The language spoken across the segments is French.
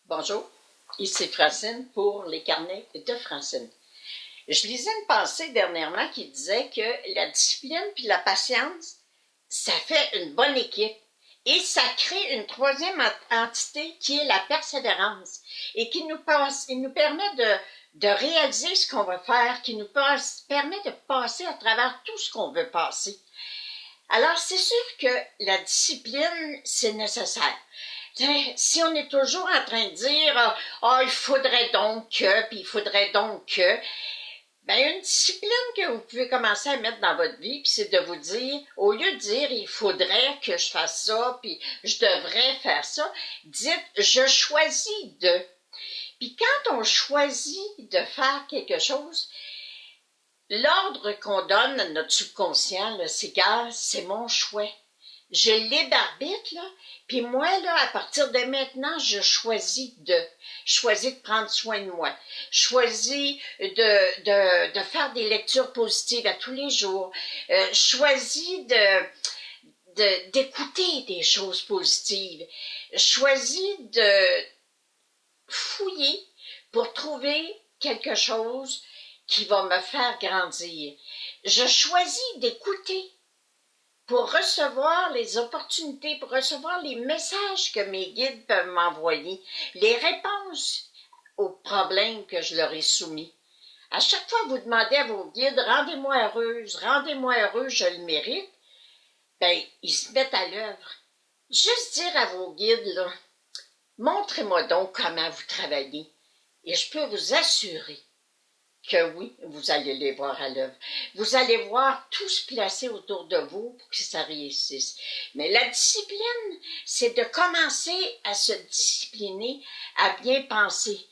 Bonjour, ici Francine pour les carnets de Francine. Je lisais une pensée dernièrement qui disait que la discipline puis la patience, ça fait une bonne équipe et ça crée une troisième entité qui est la persévérance et qui il nous permet de réaliser ce qu'on veut faire, qui nous permet de passer à travers tout ce qu'on veut passer. Alors, c'est sûr que la discipline, c'est nécessaire. Si on est toujours en train de dire il faudrait donc que, puis il faudrait donc que, ben une discipline que vous pouvez commencer à mettre dans votre vie, puis c'est de vous dire, au lieu de dire il faudrait que je fasse ça, puis je devrais faire ça, dites je choisis de. Puis quand on choisit de faire quelque chose, l'ordre qu'on donne à notre subconscient, c'est gars, c'est mon choix. Je libre arbitre, là, puis moi, là, à partir de maintenant, je choisis de prendre soin de moi, choisis de faire des lectures positives à tous les jours, choisis d'écouter des choses positives, choisis de fouiller pour trouver quelque chose qui va me faire grandir. Je choisis d'écouter pour recevoir les opportunités, pour recevoir les messages que mes guides peuvent m'envoyer, les réponses aux problèmes que je leur ai soumis. À chaque fois que vous demandez à vos guides, rendez-moi heureuse, je le mérite, ben, ils se mettent à l'œuvre. Juste dire à vos guides, là, montrez-moi donc comment vous travaillez. Et je peux vous assurer que oui, vous allez les voir à l'œuvre. Vous allez voir tout se placer autour de vous pour que ça réussisse. Mais la discipline, c'est de commencer à se discipliner, à bien penser,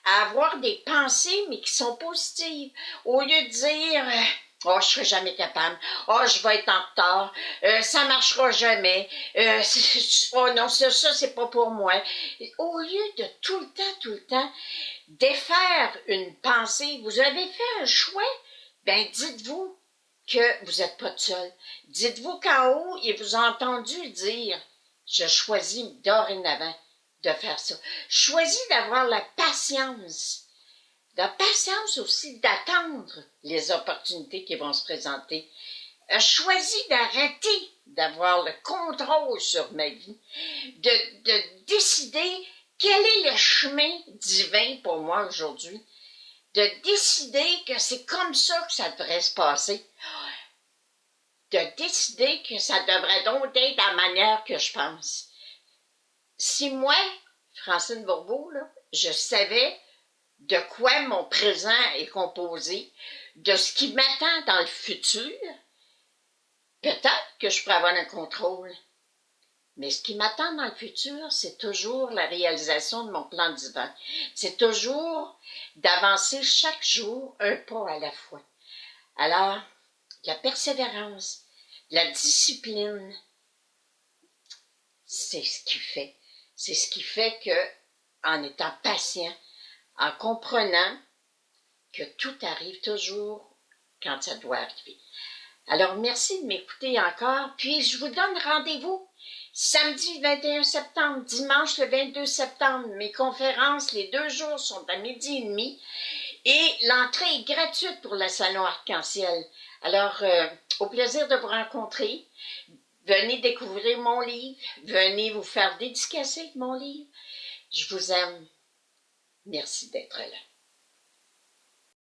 à avoir des pensées, mais qui sont positives. Au lieu de dire oh, je serai jamais capable. Oh, je vais être en retard. Ça marchera jamais. Oh non, ça, c'est pas pour moi. Au lieu de tout le temps, défaire une pensée, vous avez fait un choix, ben dites-vous que vous n'êtes pas seul. Dites-vous qu'en haut, il vous a entendu dire, je choisis dorénavant de faire ça. Choisis d'avoir la patience aussi d'attendre les opportunités qui vont se présenter. Choisis d'arrêter d'avoir le contrôle sur ma vie, de décider quel est le chemin divin pour moi aujourd'hui, de décider que c'est comme ça que ça devrait se passer, de décider que ça devrait donc être la manière que je pense. Si moi, Francine Bourbeau, là, je savais de quoi mon présent est composé, de ce qui m'attend dans le futur, peut-être que je pourrais avoir un contrôle. Mais ce qui m'attend dans le futur, c'est toujours la réalisation de mon plan divin. C'est toujours d'avancer chaque jour un pas à la fois. Alors, la persévérance, la discipline, c'est ce qui fait. C'est ce qui fait que, en étant patient, en comprenant que tout arrive toujours quand ça doit arriver. Alors, merci de m'écouter encore, puis je vous donne rendez-vous samedi 21 septembre, dimanche le 22 septembre. Mes conférences, les 2 jours, sont à 12h30 et l'entrée est gratuite pour le salon Arc-en-Ciel. Alors, au plaisir de vous rencontrer. Venez découvrir mon livre. Venez vous faire dédicacer mon livre. Je vous aime. Merci d'être là.